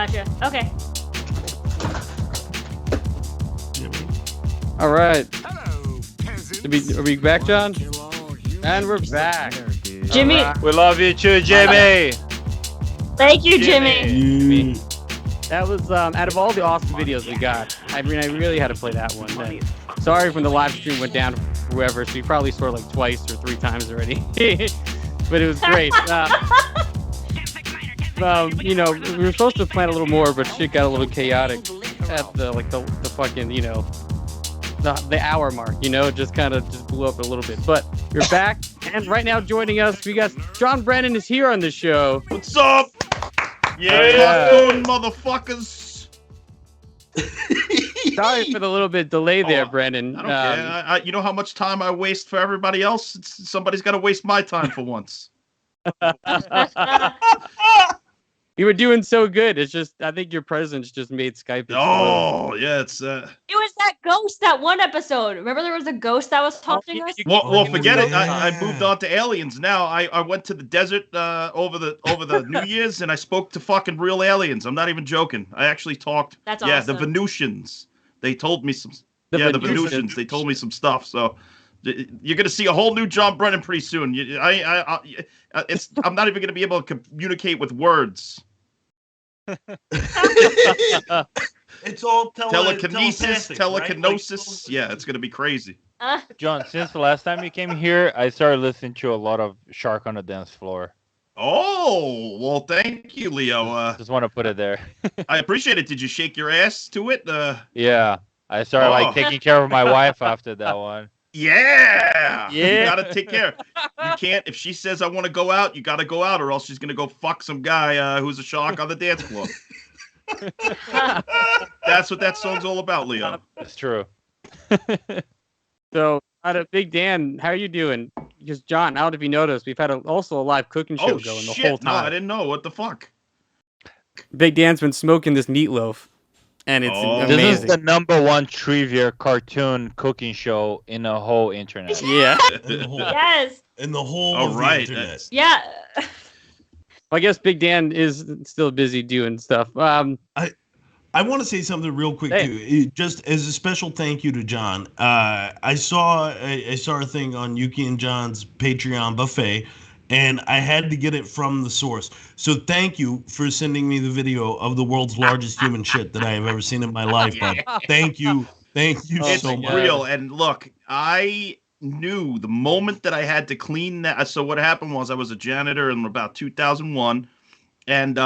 Gotcha. Okay. All right. Hello, peasants. Are we back, John? And we're back. Jimmy. All right. We love you too, Jimmy. Thank you, Jimmy. That was out of all the awesome videos we got. I mean, I really had to play that one. Sorry when the live stream went down for whoever, so you probably saw it like twice or 3 times already. But it was great. You know, we were supposed to plan a little more, but shit got a little chaotic at the fucking, you know, the hour mark. You know, it just kind of just blew up a little bit. But we're back, and right now joining us, we got John Brennan is here on the show. What's up? Yeah, motherfuckers. Sorry for the little bit delay there, Brennan. I don't care. You know how much time I waste for everybody else? Somebody's got to waste my time for once. You were doing so good. It's just, I think your presence just made Skype. Oh, yeah, it's... It was that ghost that one episode. Remember there was a ghost that was taunting us? Well, forget it. I moved on to aliens now. I went to the desert over the New Year's, and I spoke to fucking real aliens. I'm not even joking. I actually talked. That's yeah, awesome. the Venusians. They told me some... the Venusians. They told me some stuff, so... You're gonna see a whole new John Brennan pretty soon. I'm not even gonna be able to communicate with words. It's all telekinesis, telekinosis. Right? Yeah, it's gonna be crazy. John, since the last time you came here, I started listening to a lot of Shark on the Dance Floor. Oh, well, thank you, Leo. Just want to put it there. I appreciate it. Did you shake your ass to it? Yeah, I started taking care of my wife after that one. Yeah. You gotta take care. You can't, if she says I want to go out, you gotta go out, or else she's gonna go fuck some guy who's a shark on the dance floor. That's what that song's all about, Leo. It's true. So, Big Dan, how are you doing? Because John, I don't know if you noticed, we've had also a live cooking show going the whole time. No, I didn't know. What the fuck? Big Dan's been smoking this meatloaf. And it's amazing. This is the #1 trivia cartoon cooking show in the whole internet. Yeah. Yes. In the whole of the internet. Yeah. I guess Big Dan is still busy doing stuff. I want to say something real quick too. Just as a special thank you to John. I saw a thing on Yuki and John's Patreon buffet, and I had to get it from the source. So thank you for sending me the video of the world's largest human shit that I have ever seen in my life, bud. Thank you. Thank you so much. It's real. And look, I knew the moment that I had to clean that. So what happened was I was a janitor in about 2001, and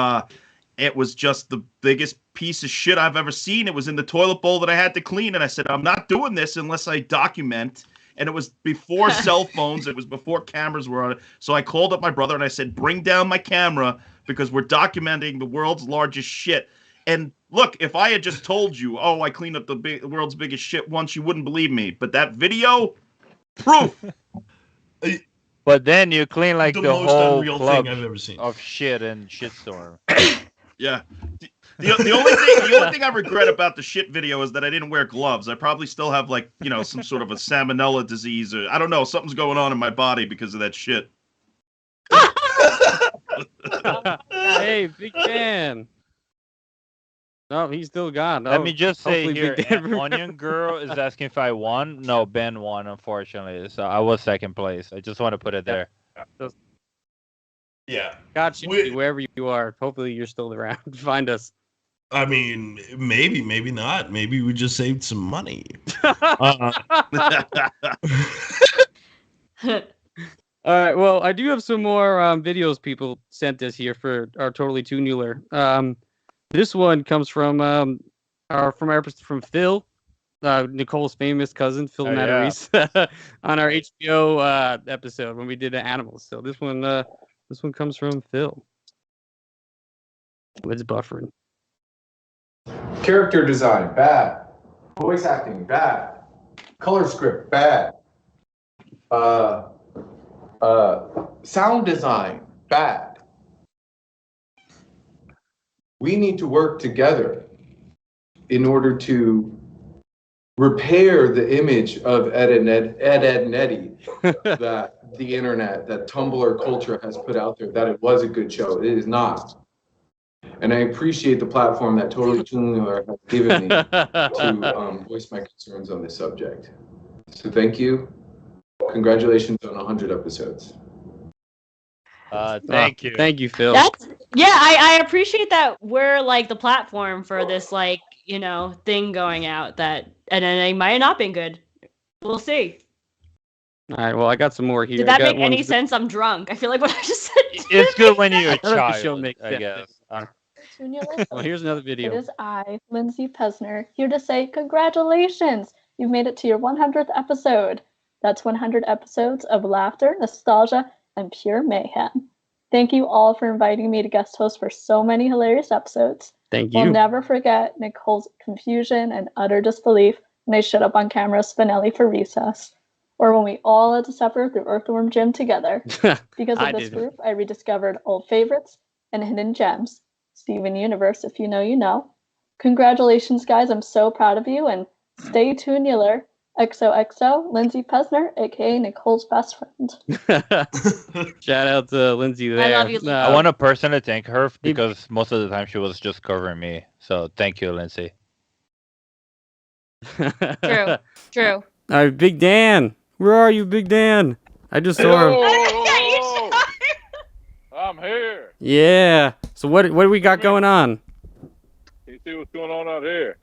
it was just the biggest piece of shit I've ever seen. It was in the toilet bowl that I had to clean, and I said, I'm not doing this unless I document. And it was before cell phones. It was before cameras were on it. So I called up my brother and I said, bring down my camera because we're documenting the world's largest shit. And look, if I had just told you, oh, I cleaned up the world's biggest shit once, you wouldn't believe me. But that video, proof. But then you clean like the most whole unreal club thing I've ever seen. of shit and shitstorm. Yeah. The only thing I regret about the shit video is that I didn't wear gloves. I probably still have some sort of a salmonella disease, or I don't know, something's going on in my body because of that shit. Hey, Big Dan. No, he's still gone. Let me just say hopefully here, Onion Girl is asking if I won. No, Ben won, unfortunately. So I was second place. I just want to put it there. Yeah. Got you wherever you are. Hopefully you're still around. Find us. I mean, maybe not. Maybe we just saved some money. All right. Well, I do have some more videos people sent us here for our Totally Toonular. This one comes from Phil, Nicole's famous cousin, Phil Matarese, on our HBO episode when we did animals. So this one comes from Phil. It's buffering. Character design, bad. Voice acting, bad. Color script, bad. Sound design, bad. We need to work together in order to repair the image of Ed, Ed, and Eddie that the internet, that Tumblr culture has put out there, that it was a good show. It is not. And I appreciate the platform that Totally Toonular has given me to voice my concerns on this subject. So thank you. Congratulations on 100 episodes. Thank you. Thank you, Phil. I appreciate that we're like the platform for this like, thing going out that and then it might have not been good. We'll see. All right, well, I got some more here. Did that make any sense? I'm drunk. I feel like what I just said. It's good when you're a None of the show child, makes I sense. guess. Toonular. Well, here's another It video. is I, Lindsay Pesner, here to say congratulations! You've made it to your 100th episode. That's 100 episodes of laughter, nostalgia, and pure mayhem. Thank you all for inviting me to guest host for so many hilarious episodes. Thank you. We'll never forget Nicole's confusion and utter disbelief when I showed up on camera as Spinelli for recess. Or when we all had to suffer through Earthworm Jim together. Because of this group, I rediscovered old favorites and hidden gems. Steven Universe, if you know, you know. Congratulations, guys. I'm so proud of you. And stay Toonular. XOXO, Lindsay Pesner, aka Nicole's best friend. Shout out to Lindsay there. I love you, Lindsay. I want to personally thank her because most of the time she was just covering me. So thank you, Lindsay. True. All right, Big Dan. Where are you, Big Dan? I just saw him. I'm here. Yeah. So what do we got going on? You see what's going on out here?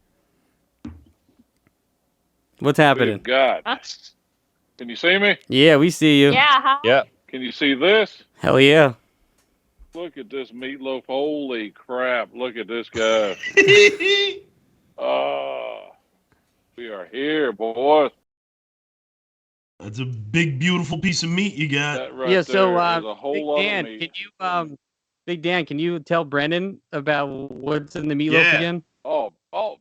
What's happening? Good God. Can you see me? Yeah, we see you. Yeah. Huh? Yeah. Can you see this? Hell yeah. Look at this meatloaf. Holy crap. Look at this guy. We are here, boys. That's a big, beautiful piece of meat you got. That right Yeah, so there is a whole Big lot Dan, of meat. Big Dan, can you tell Brennan about what's in the meatloaf again? Oh,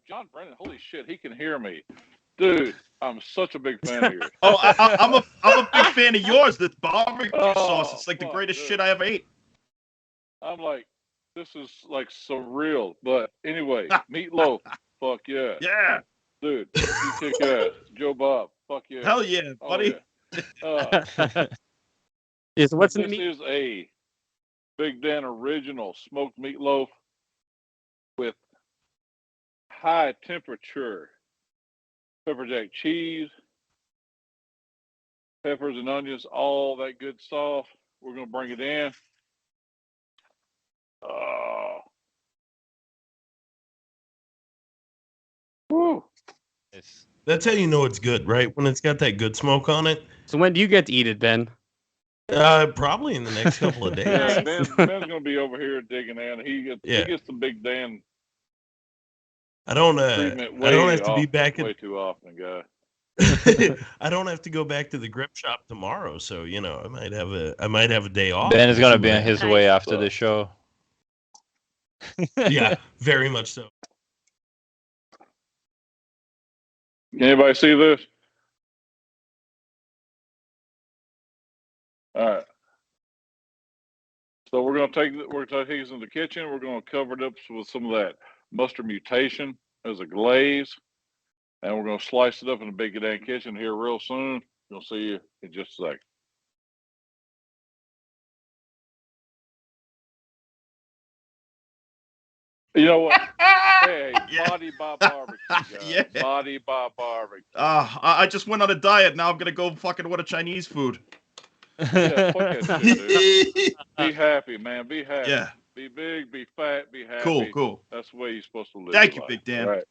John Brennan. Holy shit, he can hear me. Dude, I'm such a big fan of yours. Oh, I'm a big fan of yours. The barbecue sauce. It's like the greatest shit I ever ate. I'm like, this is like surreal. But anyway, meatloaf. Fuck yeah. Yeah. Dude, you kick ass. Joe Bob. Fuck yeah. Hell yeah, buddy. Oh, yeah. Yeah, so what's in the This meat? is a Big Dan original smoked meatloaf with high temperature pepper jack cheese, peppers and onions, all that good stuff. We're gonna bring it in. Woo. That's how you know it's good, right? When it's got that good smoke on it. So when do you get to eat it, Ben? Probably in the next couple of days. Yeah, Ben's gonna be over here digging in. He gets the Big Dan I don't treatment have to be back way too often, guy. I don't have to go back to the grip shop tomorrow, so I might have a day off. Ben is gonna be on his way after the show. Yeah, very much so. Can anybody see this? All right. So we're gonna take these in the kitchen. We're gonna cover it up with some of that mustard mutation as a glaze, and we're gonna slice it up in the Big Dan kitchen here real soon. You'll see you in just a second. You know what? Hey, Yeah. Body by Barbecue, guys. Yeah. Body by Barbecue. I just went on a diet. Now I'm gonna go fucking order Chinese food. Yeah, fuck that shit, dude. Be happy, man. Be happy. Yeah. Be big, be fat, be happy. Cool. That's the way you're supposed to live. Thank your you, life. Big Dan. All right.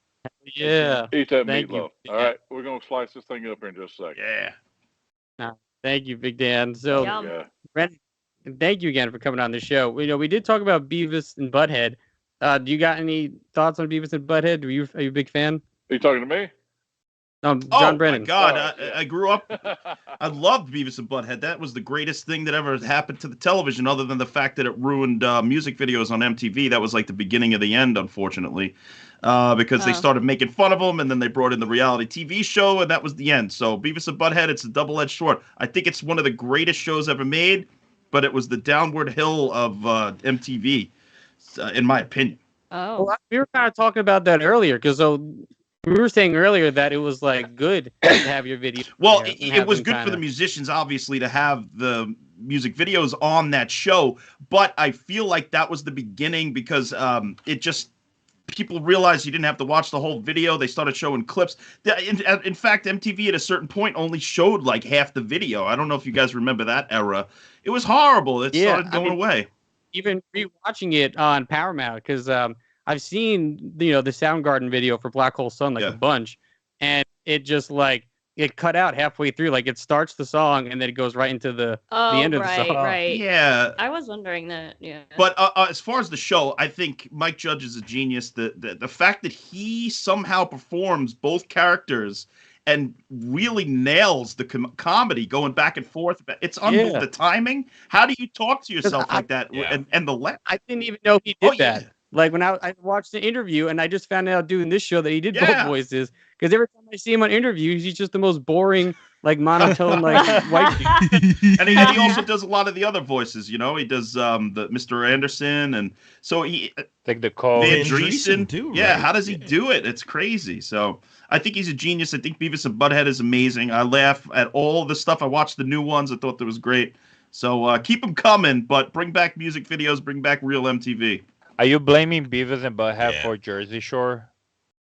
Yeah. Eat that Thank you, meatloaf. Big All Dan. right. We're going to slice this thing up here in just a second. Yeah. Thank you, Big Dan. So, Yum. Yeah. Brennan, thank you again for coming on the show. We did talk about Beavis and Butthead. Do you got any thoughts on Beavis and Butthead? Are you a big fan? Are you talking to me? John Brennan. My God, Oh, yeah. I grew up. I loved Beavis and Butthead. That was the greatest thing that ever happened to the television, other than the fact that it ruined music videos on MTV. That was like the beginning of the end, unfortunately, because they started making fun of them, and then they brought in the reality TV show, and that was the end. So Beavis and Butthead, it's a double-edged sword. I think it's one of the greatest shows ever made, but it was the downward hill of MTV, in my opinion. Oh. Well, we were kind of talking about that earlier because we were saying earlier that it was like good to have your video. Well, there and it have was them good for kinda- the musicians, obviously, to have the music videos on that show, but I feel like that was the beginning because it just people realized you didn't have to watch the whole video. They started showing clips. In fact, MTV at a certain point only showed like half the video. I don't know if you guys remember that era. It was horrible. It started going away. Even rewatching it on Paramount, because I've seen the Soundgarden video for Black Hole Sun a bunch, and it just it cut out halfway through. Like it starts the song and then it goes right into the end of the song. Right. Yeah. I was wondering that. Yeah. But as far as the show, I think Mike Judge is a genius. The fact that he somehow performs both characters and really nails the comedy going back and forth. It's unbelievable. The timing. How do you talk to yourself like that? And the I didn't even know he did that. Yeah. Like when I watched the interview and I just found out doing this show that he did both voices, because every time I see him on interviews, he's just the most boring, monotone, white dude. And he also does a lot of the other voices. He does the Mr. Anderson, and so he like the call Van Dreesen too. Yeah, right? How does he do it? It's crazy. So I think he's a genius. I think Beavis and Butthead is amazing. I laugh at all the stuff. I watched the new ones. I thought that was great. So keep them coming, but bring back music videos. Bring back real MTV. Are you blaming Beavis and Butthead for Jersey Shore?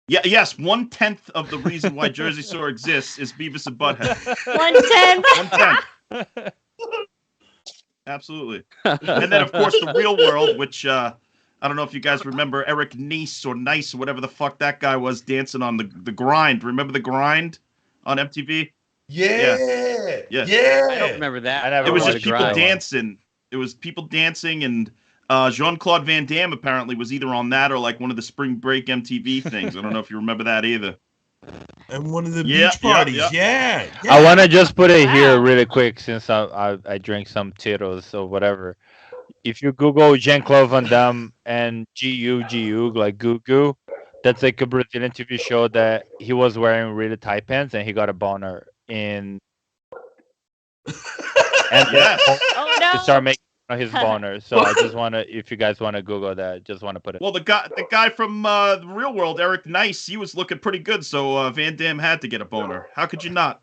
Yeah, yes. 1/10 of the reason why Jersey Shore exists is Beavis and Butthead. 1/10. Absolutely. And then, of course, The Real World, which I don't know if you guys remember Eric Nice or whatever the fuck that guy was dancing on the grind. Remember the grind on MTV? Yeah. I don't remember that. It was just people dancing. It was people dancing, and Jean-Claude Van Damme apparently was either on that or one of the Spring Break MTV things. I don't know if you remember that either. And one of the beach parties. Yeah. I want to just put it here really quick since I drank some Tito's or whatever. If you Google Jean-Claude Van Damme and G-U, like Goo Goo, that's a Brazilian TV show that he was wearing really tight pants and he got a boner in. And oh no! To start making his boner. So I just want to, if you guys want to Google that, just want to put it. Well, the guy from The Real World, Eric Nice, he was looking pretty good. So Van Damme had to get a boner. How could you not?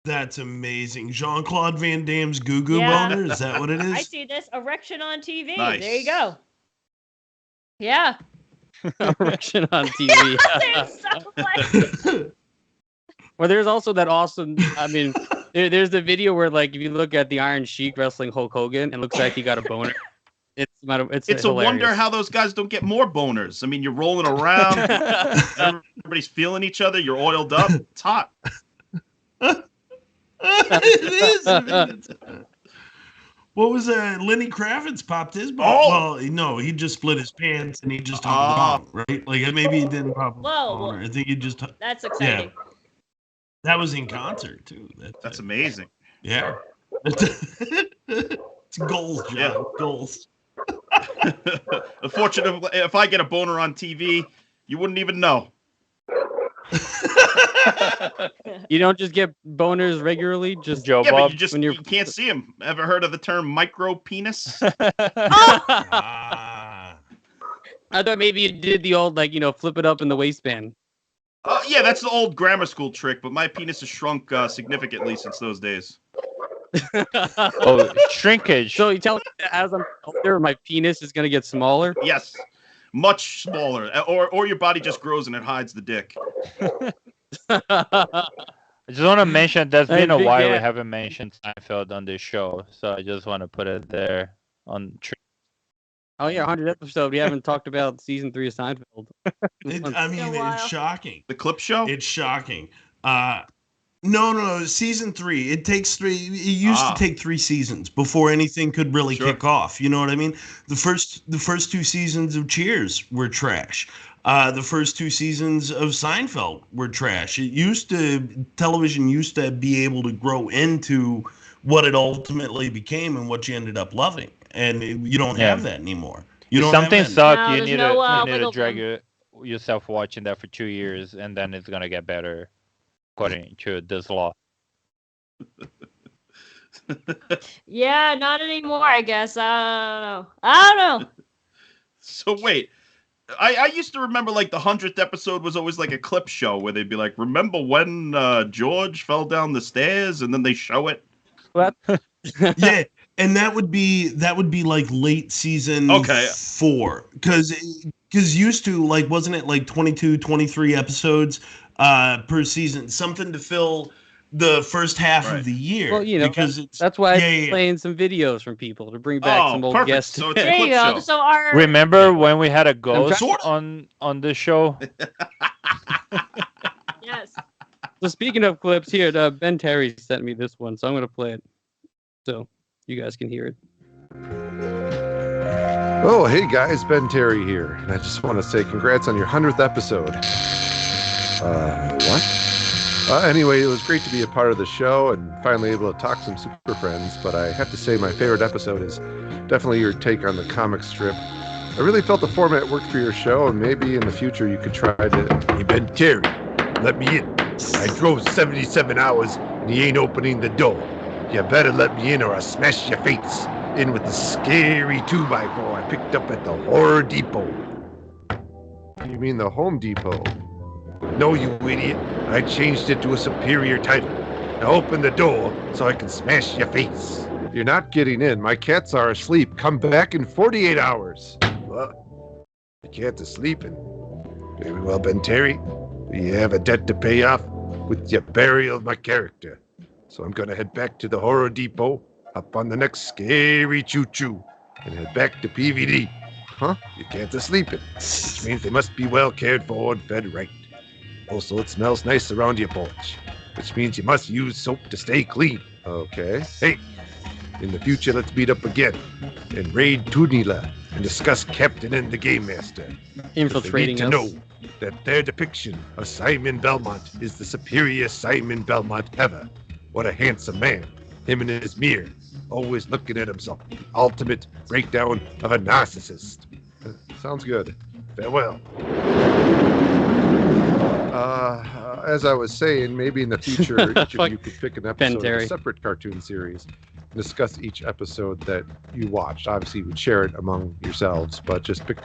That's amazing. Jean-Claude Van Damme's Goo Goo boner? Is that what it is? I see this erection on TV. Nice. There you go. Yeah. Erection on TV. So well, there's also that awesome, there's the video where, if you look at the Iron Sheik wrestling Hulk Hogan, it looks like he got a boner. It's a wonder how those guys don't get more boners. I mean, you're rolling around, everybody's feeling each other, you're oiled up. It's hot. It is. What was Lenny Kravitz popped his ball? Oh! Well, no, he just split his pants and he just hung wrong, right? Maybe he didn't pop. Whoa! I think he just. That's exciting. Yeah. That was in concert too. That's amazing. Yeah. It's goals, John. Yeah. Goals. Unfortunately, if I get a boner on TV, you wouldn't even know. You don't just get boners regularly, just Joe Bob. But you can't see them. Ever heard of the term micro penis? I thought maybe you did the old flip it up in the waistband. Yeah, that's the old grammar school trick, but my penis has shrunk significantly since those days. Oh, shrinkage. So you tell me as I'm older, my penis is going to get smaller? Yes, much smaller. Or your body just grows and it hides the dick. I just want to mention there's been a while we haven't mentioned Seinfeld on this show, so I just want to put it there on. Oh yeah, 100 episode. We haven't talked about season 3 of Seinfeld. It's shocking. The clip show. It's shocking. No. Season 3. It takes 3. It used to take 3 seasons before anything could really kick off. You know what I mean? The first 2 seasons of Cheers were trash. The first 2 seasons of Seinfeld were trash. Television used to be able to grow into what it ultimately became and what you ended up loving. And you don't have that anymore. Something sucked. You need to drag yourself watching that for 2 years, and then it's gonna get better, according to this law. Yeah, not anymore. I guess. I don't know. So wait, I used to remember the 100th episode was always a clip show where they'd be like, "Remember when George fell down the stairs?" and then they show it. What? Yeah, and that would be like late season 4, because used to, like, wasn't it like 22, 23 episodes per season, something to fill the first half of the year. Well, you know, because that's why I'm playing some videos from people to bring back some old perfect. guests. So it's a There you clip go. show. So our Remember when we had a ghost Sort on the show? yes. So speaking of clips, here, Ben Terry sent me this one, so I'm going to play it so you guys can hear it. Oh, hey guys, Ben Terry here, and I just want to say congrats on your 100th episode. What? Anyway, it was great to be a part of the show and finally able to talk some super friends, but I have to say my favorite episode is definitely your take on the comic strip. I really felt the format worked for your show, and maybe in the future you could try to... Hey, Ben Terry, let me in. I drove 77 hours and he ain't opening the door. You better let me in or I'll smash your face in with the scary 2x4 I picked up at the Horror Depot. You mean the Home Depot? No, you idiot. I changed it to a superior title. Now open the door so I can smash your face. You're not getting in. My cats are asleep. Come back in 48 hours. What? The cat's are sleeping. Very well, Ben Terry. You have a debt to pay off with your burial of my character. So I'm gonna head back to the Horror Depot, up on the next scary choo-choo, and head back to PVD. Huh? Your cats are sleeping, which means they must be well cared for and fed right. Also, it smells nice around your porch, which means you must use soap to stay clean. Okay. Hey, in the future, let's meet up again and raid Toonular and discuss Captain and the Game Master. Infiltrating They us. need to know that their depiction of Simon Belmont is the superior Simon Belmont ever. What a handsome man. Him in his mirror, always looking at himself. The ultimate breakdown of a narcissist. Sounds good. Farewell. As I was saying, maybe in the future, each of you could pick an episode of Terry. a separate cartoon series and discuss each episode that you watched. Obviously, you would share it among yourselves, but just pick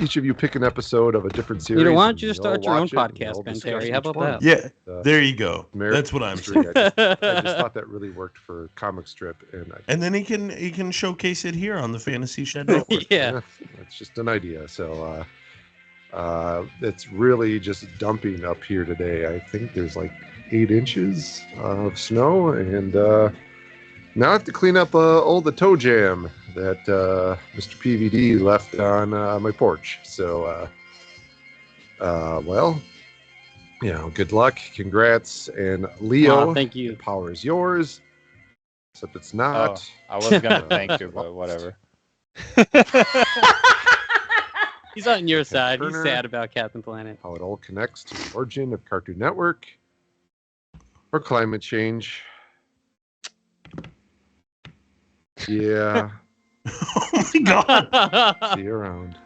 each of you pick an episode of a different series. You know, why don't and you just you'll start your own watch it and podcast, you'll Ben discuss Terry? How which about one. that? Yeah, there you go. That's what I'm saying. I just thought that really worked for comic strip, And then he can showcase it here on the Fantasy Shed Network. Yeah. It's just an idea. So it's really just dumping up here today. I think there's like 8 inches of snow, and now I have to clean up all the toe jam that Mr. PVD left on my porch. So, well, you know, good luck, congrats, and Leo, thank you. the power is yours. Except it's not. I was gonna thank you, but whatever. He's on your side. Turner. He's sad about Captain Planet. How it all connects to the origin of Cartoon Network or climate change. Yeah. Oh my god. See you around.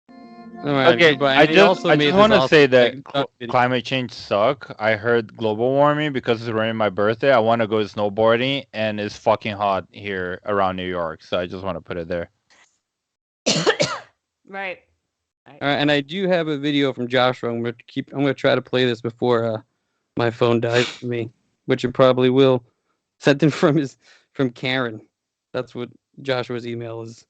All right, Okay, goodbye. I And he just also made this want to awesome say that video. climate change suck. I heard global warming because it's running my birthday. I want to go snowboarding, and it's fucking hot here around New York. So I just want to put it there. Right. All right, and I do have a video from Joshua. I'm gonna try to play this before my phone dies for me, which it probably will. Sent in from Karen. That's what Joshua's email is.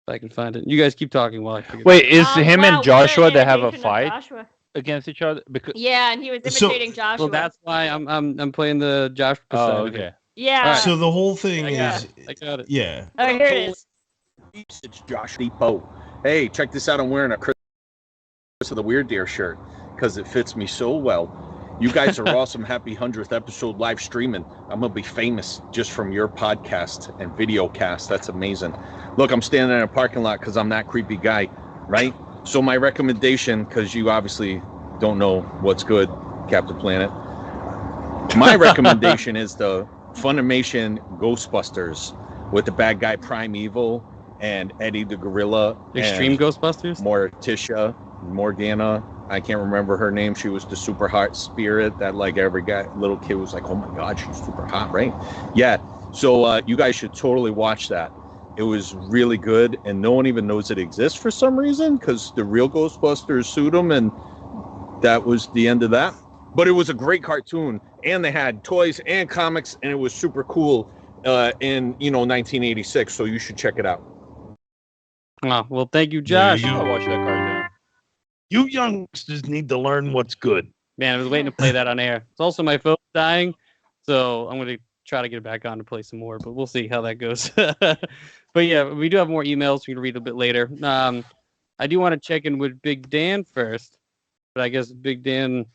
If I can find it. You guys keep talking while I figure. Wait, is him wow, and what Joshua an that have a imitation of fight Joshua. against each other? Because Yeah, and he was So- imitating Joshua. Well, that's why I'm playing the Joshua. oh, side of it. okay. yeah. Alright. So the whole thing I got is, it. I got it. yeah. Oh, here it is. It's Josh Depot. Hey, check this out. I'm wearing a Chris of the Weird Deer shirt because it fits me so well. You guys are awesome. Happy 100th episode live streaming. I'm going to be famous just from your podcast and video cast. That's amazing. Look, I'm standing in a parking lot because I'm that creepy guy, right? So my recommendation, because you obviously don't know what's good, Captain Planet. My recommendation is the Funimation Ghostbusters with the bad guy Primeval and Eddie the Gorilla. Extreme and Ghostbusters. Morgana. I can't remember her name. She was the super hot spirit that like every little kid was like, oh my God, she's super hot, right? Yeah. So you guys should totally watch that. It was really good, and no one even knows it exists for some reason because the real Ghostbusters sued them, and that was the end of that. But it was a great cartoon, and they had toys and comics, and it was super cool in 1986. So you should check it out. Oh, well, thank you, Josh. I'll watch that cartoon. You youngsters need to learn what's good. Man, I was waiting to play that on air. It's also my phone dying, so I'm going to try to get it back on to play some more, but we'll see how that goes. But yeah, we do have more emails we can read a bit later. I do want to check in with Big Dan first, but I guess Big Dan...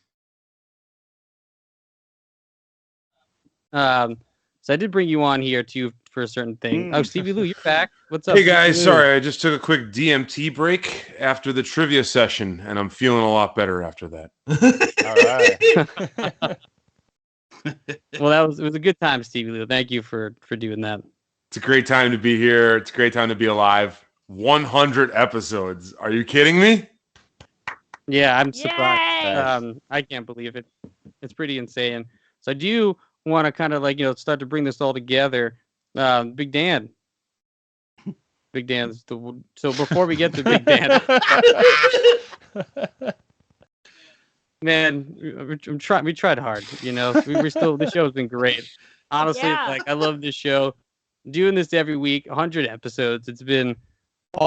So I did bring you on here too for a certain thing. Oh, Stevie Lou, you're back. What's up? Hey guys, Stevie Lou? sorry, I just took a quick DMT break after the trivia session, and I'm feeling a lot better after that. All right. Well, it was a good time, Stevie Lou. Thank you for doing that. It's a great time to be here. It's a great time to be alive. 100 episodes. Are you kidding me? Yeah, I'm surprised. Yay! I can't believe it. It's pretty insane. So I do want to kind of start to bring this all together. Big Dan. Big Dan's so before we get to Big Dan, man, we tried hard. We're still, the show's been great. Honestly, Yeah. I love this show. Doing this every week, 100 episodes. It's been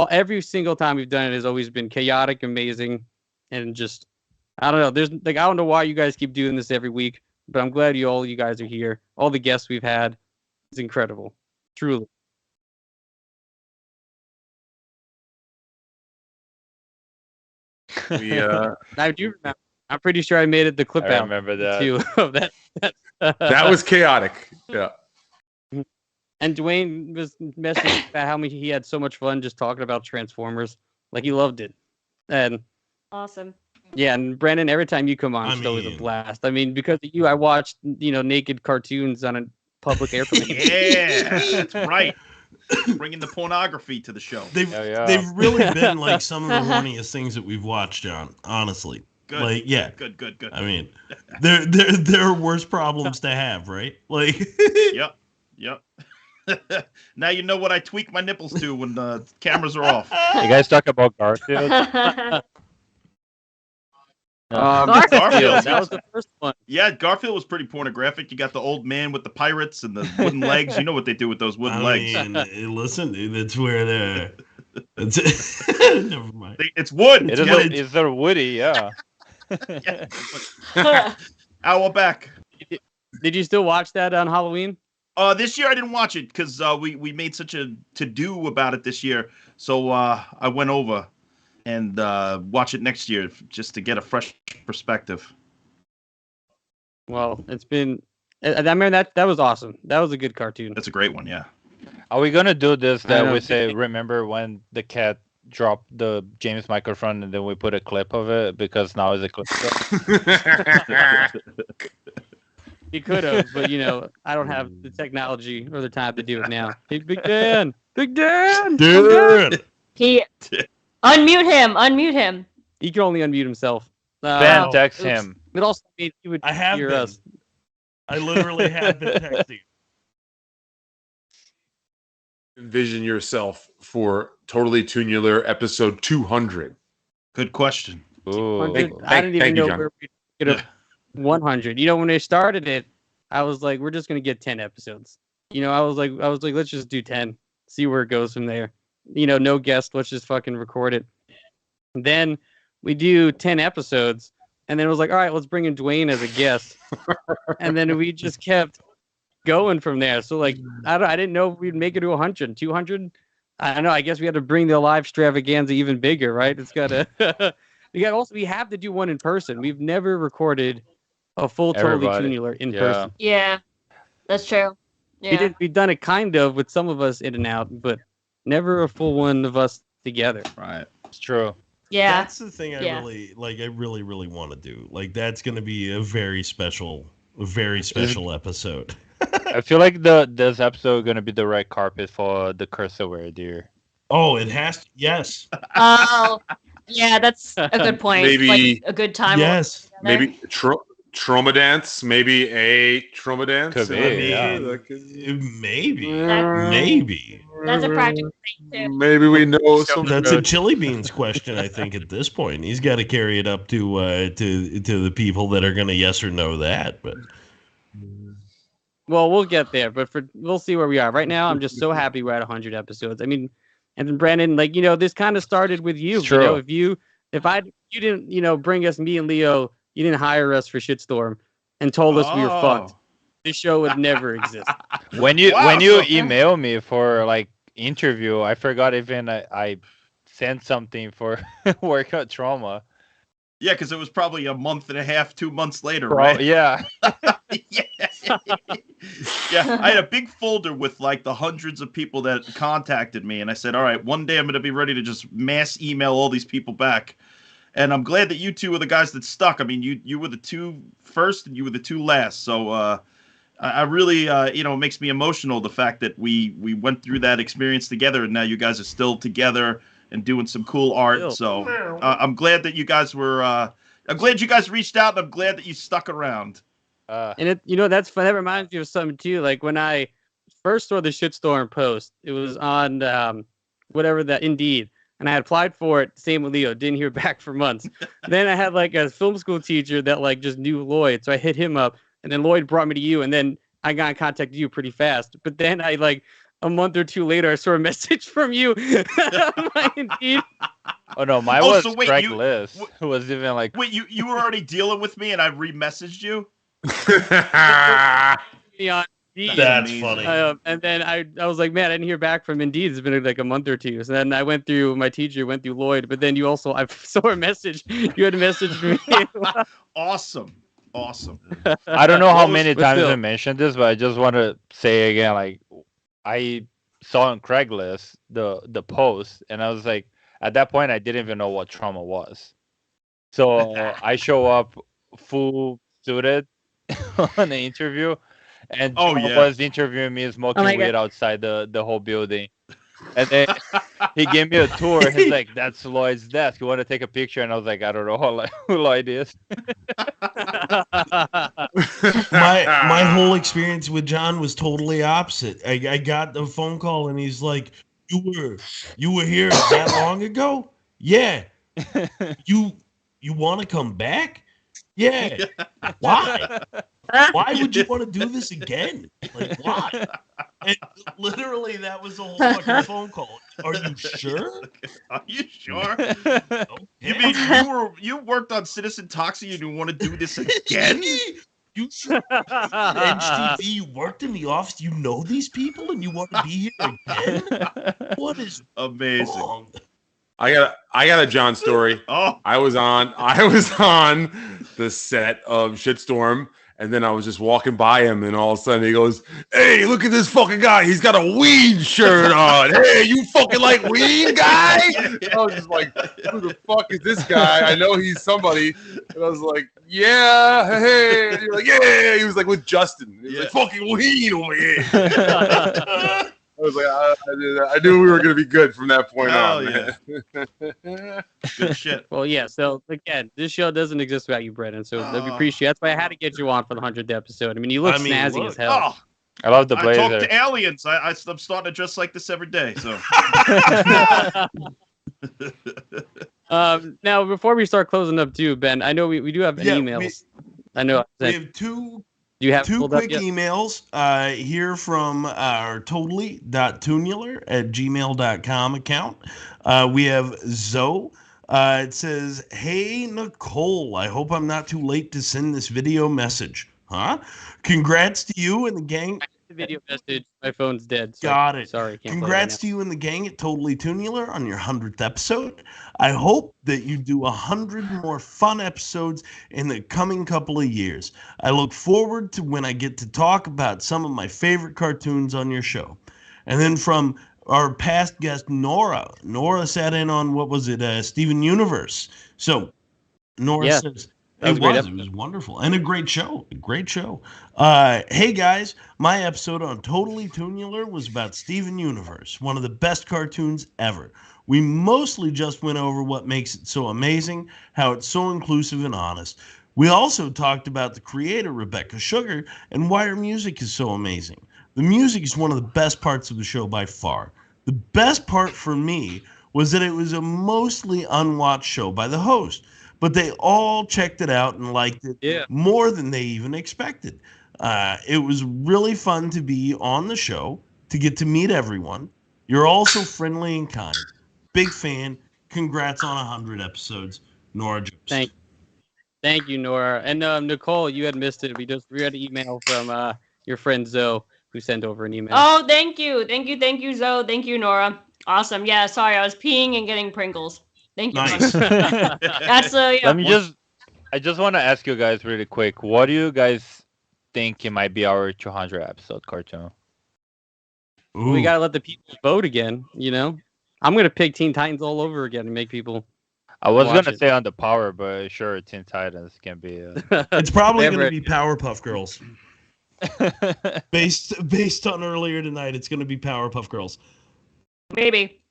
every single time we've done it has always been chaotic, amazing, and just I don't know. I don't know why you guys keep doing this every week, but I'm glad you guys are here. All the guests we've had, it's incredible, truly. I do remember. I'm pretty sure I made it the clip I out. remember that. Too, of that. That was chaotic. Yeah. And Dwayne was messaging about how he had so much fun just talking about Transformers. He loved it. And Awesome. yeah, and Brennan, every time you come on, it's always a blast. I mean, because of you, I watched, naked cartoons on a public airplane. Yeah, that's right. Bringing the pornography to the show. They've really been some of the horniest things that we've watched, John. Honestly, Good. Yeah, Good. I mean, there are worse problems to have, right? Yep. Now you know what I tweak my nipples to when the cameras are off. You guys talk about Garfield? Garfield. That was the first one. Yeah, Garfield was pretty pornographic. You got the old man with the pirates and the wooden legs. You know what they do with those wooden legs. Listen, that's where they're. Never mind. It's wood. It's a Woody, yeah. Owl back. Did you still watch that on Halloween? This year I didn't watch it because we made such a to-do about it this year. So I went over and watch it next year just to get a fresh perspective. Well, it's been. I remember that was awesome. That was a good cartoon. That's a great one, yeah. Are we gonna do this that know. we say, remember when the cat dropped the James microphone and then we put a clip of it because now it's a clip? He could have, but I don't have the technology or the time to do it now. Hey, Big Dan! Big Dan! Dude! He unmute him. He can only unmute himself. Ben, text him. It also means he would I have hear been. us. I literally have been texting. Envision yourself for Totally Toonular episode 200. Good question. Ooh. I didn't even know John. where we'd get a 100. When they started it, I was like, we're just gonna get 10 episodes. I was like, let's just do 10, see where it goes from there. No guest, let's just fucking record it. And then we do 10 episodes, and then it was like, all right, let's bring in Dwayne as a guest, and then we just kept going from there. So I didn't know if we'd make it to 100, 200. I don't know. I guess we had to bring the live extravaganza even bigger, right? It's gotta. We have to do one in person. We've never recorded a full Totally Toonular in person. Yeah, that's true. Yeah. We've done it kind of with some of us in and out, but never a full one of us together. Right. It's true. Yeah. That's the thing I really want to do. That's going to be a very special episode. I feel like this episode is gonna be the right carpet for the Cursor deer. Oh, it has to. Yes. Oh, yeah, that's a good point. Maybe a good time. Yes. Maybe trauma dance, maybe a trauma dance. Could be, Maybe. That's a practical thing too. Maybe we know some. That's a Chili Beans question, I think, at this point. He's got to carry it up to the people that are going to yes or no that. But Well, we'll get there, but we'll see where we are. Right now, I'm just so happy we're at 100 episodes. I mean, and then Brennan, like, this kind of started with you. It's true. If you didn't, bring us, me and Leo, you didn't hire us for Shitstorm and told us we were fucked, this show would never exist. When you email me for like interview, I forgot even I sent something for workout trauma. Yeah, because it was probably a month and a half, 2 months later, right? Yeah. Yeah, I had a big folder with like the hundreds of people that contacted me, and I said, all right, one day I'm going to be ready to just mass email all these people back. And I'm glad that you two were the guys that stuck. I mean, you were the two first and you were the two last. So I really, it makes me emotional, the fact that we went through that experience together, and now you guys are still together and doing some cool art. So I'm glad that you guys were, I'm glad you guys reached out, and I'm glad that you stuck around. And that's fun. That reminds me of something too. Like when I first saw the Shitstorm post, it was on whatever that Indeed, and I had applied for it. Same with Leo, didn't hear back for months. Then I had like a film school teacher that like just knew Lloyd, so I hit him up, and then Lloyd brought me to you, and then I got in contact with you pretty fast. But then I like a month or two later, I saw a message from you. Indeed. Oh no, mine was Craigslist. Who was even like? Wait, you were already dealing with me, and I re-messaged you. That's funny. And then I was like, man, I didn't hear back from Indeed. It's been like a month or two. So then I went through my teacher, went through Lloyd, but then I saw a message. You had messaged me. Awesome. I don't know how many times I mentioned this, but I just want to say again, like I saw on Craigslist the post, and I was like, at that point, I didn't even know what trauma was. So I show up full suited on the interview, and was interviewing me smoking weed outside the whole building. And then he gave me a tour. He's like, "That's Lloyd's desk. You want to take a picture?" And I was like, "I don't know who Lloyd is." My whole experience with John was totally opposite. I got the phone call, and he's like, "You were here that long ago? Yeah. You want to come back? Yeah. Why? Why would you want to do this again? Like, why?" And literally, that was the whole fucking phone call. Are you sure? Are you sure? Okay. You mean you worked on Citizen Toxie and you want to do this again? You should. HTV, you worked in the office. You know these people, and you want to be here again? What is amazing? Wrong? I got a John story. I was on the set of Shitstorm, and then I was just walking by him, and all of a sudden he goes, "Hey, look at this fucking guy. He's got a weed shirt on. Hey, you fucking like weed, guy?" And I was just like, "Who the fuck is this guy? I know he's somebody." And I was like, "Yeah, hey." And you're like, "Yeah." He was like with Justin. He was like, "Fucking weed over here." I was like, I knew we were going to be good from that point on. Yeah. Good shit. Well, yeah. So again, this show doesnn't exist without you, Brennan. So we appreciate. That's why I had to get you on for the 100th episode. I mean, you look snazzy as hell. I love the blazer. I talk to aliens. I'm starting to dress like this every day. So. Now, before we start closing up, too, Ben, I know we do have emails. I know we have two. You have two quick emails here from our totally.toonular@gmail.com account. We have Zoe. It says, "Hey, Nicole, I hope I'm not too late to send this video message. Huh? Congrats to you and the gang." The video message. My phone's dead. So Got it. Sorry. Congrats to you and the gang at Totally Toonular on your 100th episode. I hope that you do 100 more fun episodes in the coming couple of years. I look forward to when I get to talk about some of my favorite cartoons on your show. And then from our past guest, Nora. Nora sat in on, what was it, Steven Universe. So Nora says, it was wonderful and a great show. Hey guys, my episode on Totally Toonular was about Steven Universe, one of the best cartoons ever. We mostly just went over what makes it so amazing, how it's so inclusive and honest. We also talked about the creator, Rebecca Sugar, and why her music is so amazing. The music is one of the best parts of the show by far. The best part for me was that it was a mostly unwatched show by the host, but they all checked it out and liked it more than they even expected. It was really fun to be on the show, to get to meet everyone. You're all so friendly and kind. Big fan. Congrats on 100 episodes, Nora Jost. Thank you, Nora. And Nicole, you had missed it. We had an email from your friend Zoe who sent over an email. Oh, thank you, Zoe. Thank you, Nora. Awesome. Yeah, sorry, I was peeing and getting Pringles. Thank you. Nice. That's I just want to ask you guys really quick. What do you guys think it might be our 200 episode cartoon? We gotta let the people vote again. I'm gonna pick Teen Titans all over again and make people. I was gonna say on the Power, but sure, Teen Titans can be. It's probably gonna be Powerpuff Girls. based on earlier tonight, it's gonna be Powerpuff Girls. Maybe.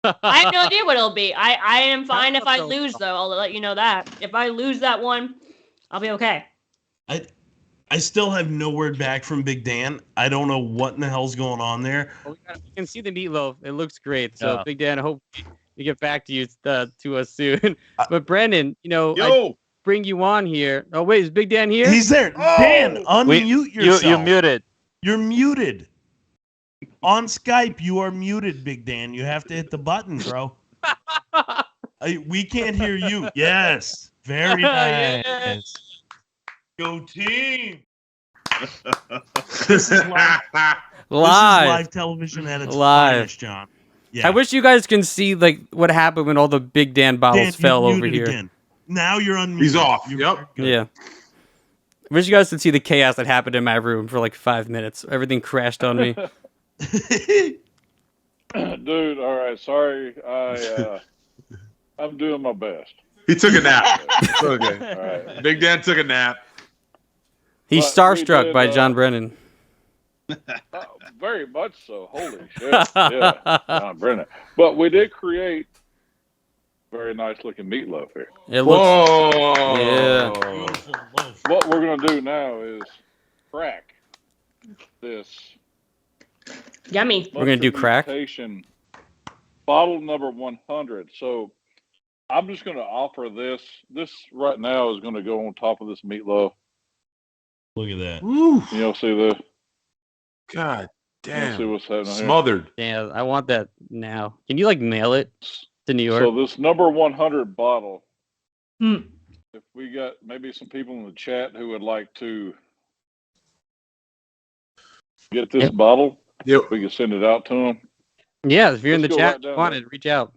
I have no idea what it'll be. I am fine if I lose, though. I'll let you know that. If I lose that one, I'll be okay. I still have no word back from Big Dan. I don't know what in the hell's going on there. We can see the meatloaf. It looks great. So Big Dan, I hope we get back to you to us soon. But Brennan, I bring you on here. Oh wait, is Big Dan here? He's there. Dan, unmute yourself. You're muted. You're muted. On Skype, you are muted, Big Dan. You have to hit the button, bro. We can't hear you. Yes. Very nice. Yes. Go team. This is live. Live. This is live television at its finest, John. Yeah. I wish you guys can see what happened when all the Big Dan bottles fell over here. Again. Now you're unmuted. He's off. Yep. Yeah. I wish you guys could see the chaos that happened in my room for 5 minutes. Everything crashed on me. Dude, all right. Sorry. I'm doing my best. He took a nap. It's okay. All right. Big Dan took a nap. He's starstruck by John Brennan. Very much so. Holy shit. Yeah. John Brennan. But we did create very nice looking meatloaf here. It looks. Whoa. Yeah. What we're going to do now is crack this. Yummy. We're going to do crack. Bottle number 100. So I'm just going to offer this. This right now is going to go on top of this meatloaf. Look at that. Woo. See the. God damn. See what's happening Smothered. Yeah, I want that now. Can you mail it to New York? So this number 100 bottle. If we got maybe some people in the chat who would like to get this bottle, we can send it out to them. Yeah, if you're in the chat, want it, reach out.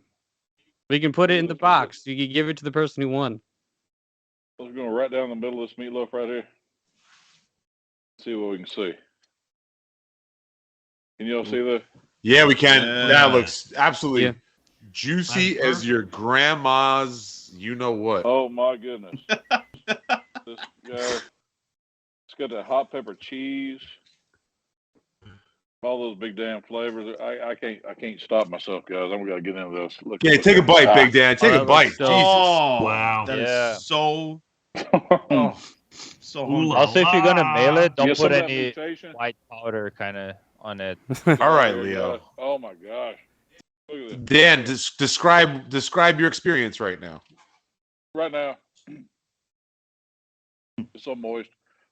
We can put it in the box. You can give it to the person who won. I was going to right down the middle of this meatloaf right here. See what we can see. Can you all see that? Yeah, we can. Yeah. That looks absolutely juicy as your grandma's you-know-what. Oh, my goodness. This guy, it's got that hot pepper cheese. All those big damn flavors. I can't stop myself, guys. I'm gonna get into this. Look, take a bite, Big Dan. Take a bite. Jesus. Wow. That is so. So also, if you're gonna mail it, don't put any white powder kind of on it. All right, Leo. Oh my gosh. Look at Dan, this. describe your experience right now. Right now, it's so moist,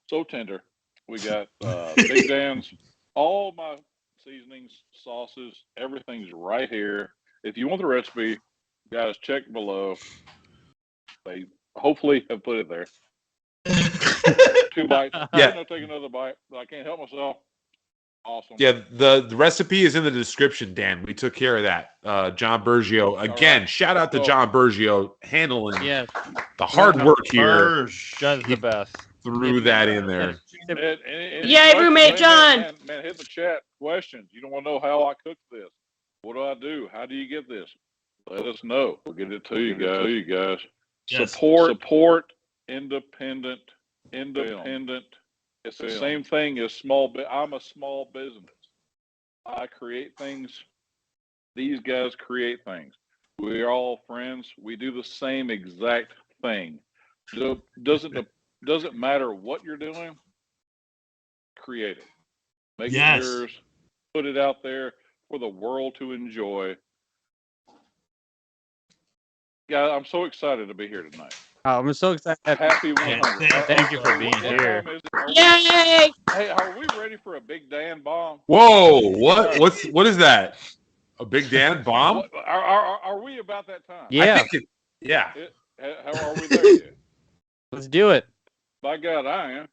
so tender. We got Big Dan's. All my seasonings, sauces, everything's right here. If you want the recipe, guys, check below. They hopefully have put it there. 2 bites. Yeah. I'm gonna take another bite, but I can't help myself. Awesome. Yeah, the recipe is in the description, Dan. We took care of that. John Bergio. Again, shout out to John Bergio handling the hard work here. John's the best. Threw that in there. Yay, roommate John. Man, hit the chat. Questions. You don't want to know how I cook this. What do I do? How do you get this? Let us know. We'll get it to you guys. Yes. Support independent. It's the same thing as I'm a small business. I create things. These guys create things. We're all friends. We do the same exact thing. Doesn't matter what you're doing. Create it. Make it yours. Put it out there for the world to enjoy. Yeah, I'm so excited to be here tonight. Oh, I'm so excited. Happy 100. Thank you for being here. Yay! Hey, are we ready for a Big Dan bomb? Whoa! What is that? A Big Dan bomb? Are we about that time? Yeah. Yeah. How are we there yet? Let's do it. By God, I am.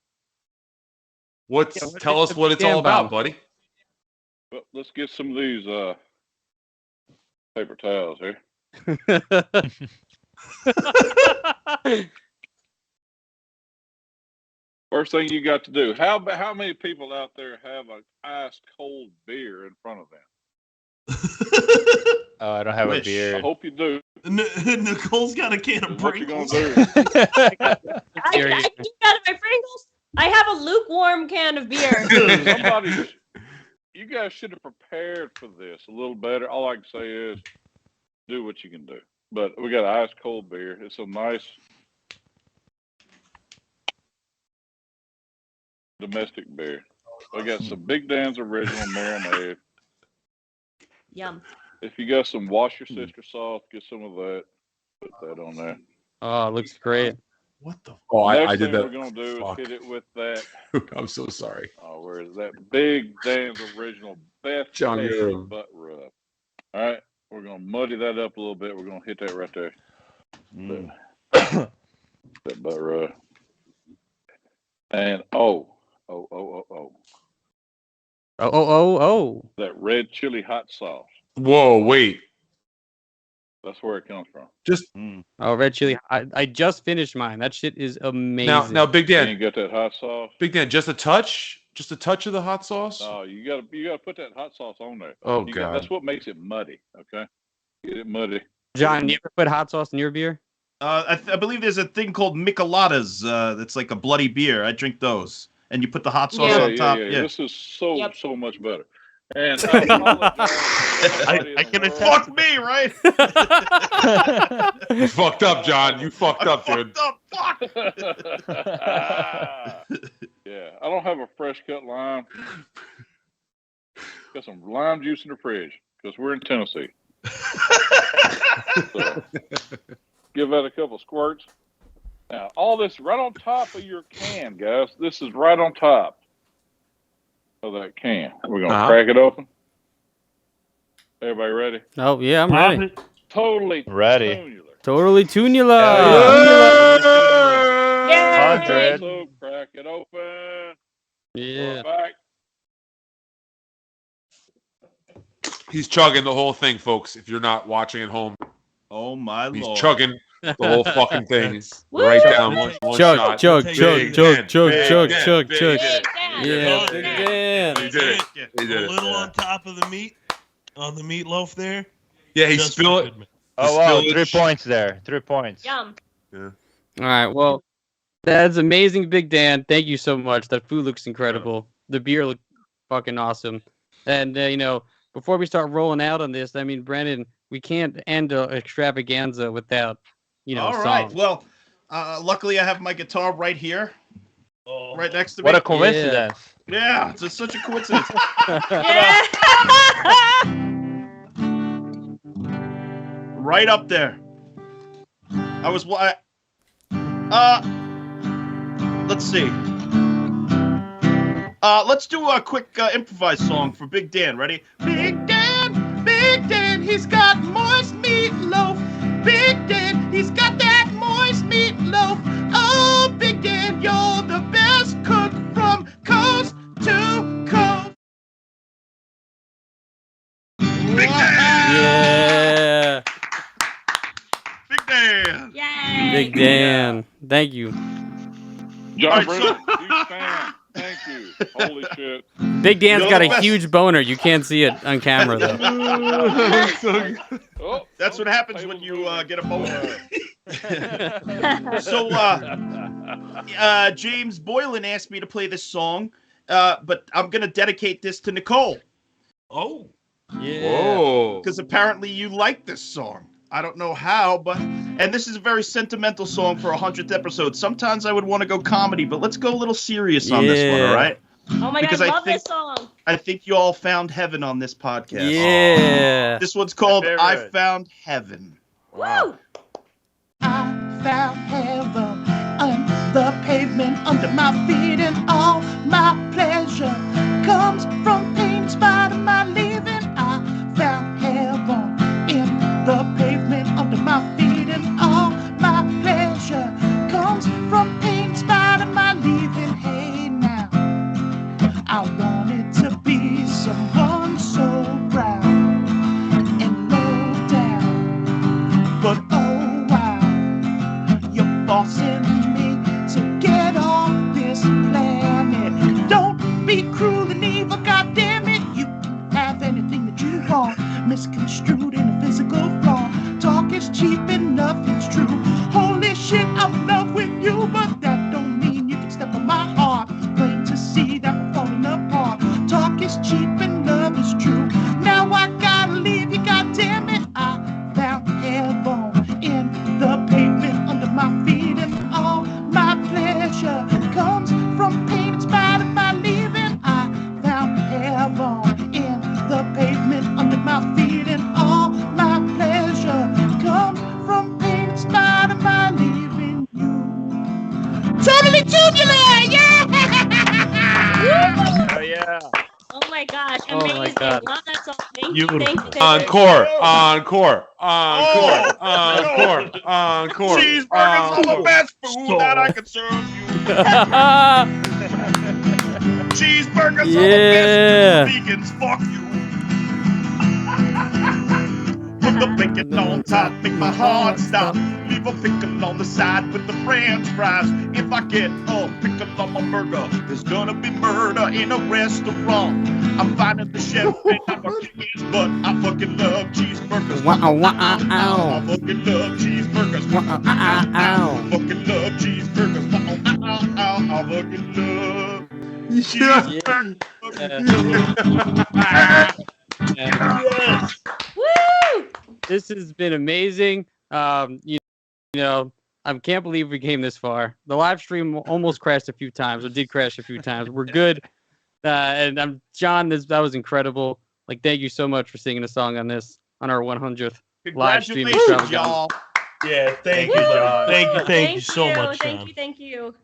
Tell us what it's all about, buddy. Well, let's get some of these paper towels here. First thing you got to do. How many people out there have an ice cold beer in front of them? Oh, I don't have a beer. I hope you do. Nicole's got a can of Pringles. I do that at my Pringles. I have a lukewarm can of beer. You guys should have prepared for this a little better. All I can say is do what you can do. But we got ice cold beer. It's a nice domestic beer. We got some Big Dan's original marinade. Yum. If you got some Wash Your Sister sauce, get some of that. Put that on there. Oh, it looks great. What the? Oh, I Next did thing that. we're gonna do is hit it with that. I'm so sorry. Oh, where is that? Big Dan's original Beth John, Tasty butt rub. All right, we're gonna muddy that up a little bit. We're gonna hit that right there. That butt rub. And oh. That red chili hot sauce. Whoa, wait. That's where it comes from. Just red chili. I just finished mine. That shit is amazing. now, Big Dan. You got that hot sauce. Big Dan, just a touch of the hot sauce. No, you gotta put that hot sauce on there. Oh God, that's what makes it muddy. Okay, get it muddy. John, you ever put hot sauce in your beer? I believe there's a thing called Micheladas. That's like a bloody beer. I drink those, and you put the hot sauce on top. Yeah. This is so much better. And I apologize. I can fuck me, right? You fucked up, John. You fucked up, dude. Fuck. Yeah, I don't have a fresh cut lime. Got some lime juice in the fridge because we're in Tennessee. So, give that a couple squirts. Now, all this right on top of your can, guys. This is right on top of that can. We're going to crack it open. Everybody ready? Oh, yeah, I'm ready. Totally ready. Toonular. Totally Toonular. Yeah. So crack it open. Yeah. Back. He's chugging the whole thing, folks. If you're not watching at home, oh my Lord, he's chugging the whole fucking thing right down one shot. Chug. Big Yeah, Big Dan. He did it. A little on top of the meat, on the meatloaf there. Yeah, he spilled it. Oh wow, 3 points there. 3 points. Yum. Yeah. All right, well, that's amazing, Big Dan. Thank you so much. That food looks incredible. The beer looks fucking awesome. And, before we start rolling out on this, I mean, Brennan, we can't end an extravaganza without, All song. right. Well, luckily I have my guitar right here. Right next to me. What a coincidence. Yeah, it's such a coincidence. Right up there. Let's see. Let's do a quick improvised song for Big Dan. Ready? Big Dan, he's got moist meatloaf. Big Dan, he's got that moist meatloaf. Oh, Big Dan, you're the best cook from coast to coast. Big Dan! Yeah. Big Dan! Yay! Big Dan. Thank you. John Brennan, huge fan. Thank you. Holy shit. Big Dan's got a huge boner. You can't see it on camera, though. Oh, that's what happens when you get a boner. So, James Boylan asked me to play this song, but I'm going to dedicate this to Nicole. Oh. Yeah. Because apparently you like this song. I don't know how, but and this is a very sentimental song for 100th episode. Sometimes I would want to go comedy, but let's go a little serious on this one, all right? Oh my Because God, I love this song. I think you all found heaven on this podcast. Yeah. This one's called I Found Heaven. Woo! I found heaven on the pavement under my feet, and all my pleasure comes from pain in spite of my living. I found heaven in the pavement under my feet, and all my pleasure comes from pain in spite of my living. Hey now, I wanted to be someone so proud and low down, but oh wow, you're forcing me to get off this planet. Don't be cruel and evil, goddammit. You can have anything that you want, misconstrued in a physical flaw. Talk is cheap enough, it's true. Holy shit, I'm in love with you, but that don't mean you can step on my heart. Plain to see that we're falling apart. Talk is cheap and love is true. Now I gotta leave you, goddammit. I found heaven in the pavement under my feet, and all my pleasure comes from pain in spite of my leaving. I found heaven in the pavement under my feet, and all my pleasure comes from pain in spite of my leaving you. Totally tubular, yeah! Oh yeah. Oh my gosh, Oh amazing. my God. Love that song. Thank you, thank you, thank you. Encore. Cheeseburgers are the best food that I can serve you. Cheeseburgers are the best food. Vegans, fuck you. Put the bacon on top, make my heart stop. Leave a pickle on the side with the french fries. If I get a pickle on my burger, there's gonna be murder in a restaurant. I'm finding the chef and I'm a king's butt. I fucking love cheeseburgers. I fucking love cheeseburgers. I fucking love cheeseburgers. I fucking love cheeseburgers. Yes. Woo! This has been amazing. You know, I can't believe we came this far. The live stream almost crashed a few times, or did crash a few times. We're good. And I'm John. That was incredible. Like, thank you so much for singing a song on our 100th live stream. Congratulations, y'all. Yeah, thank you, John. Thank you so much, Thank John. you, thank you.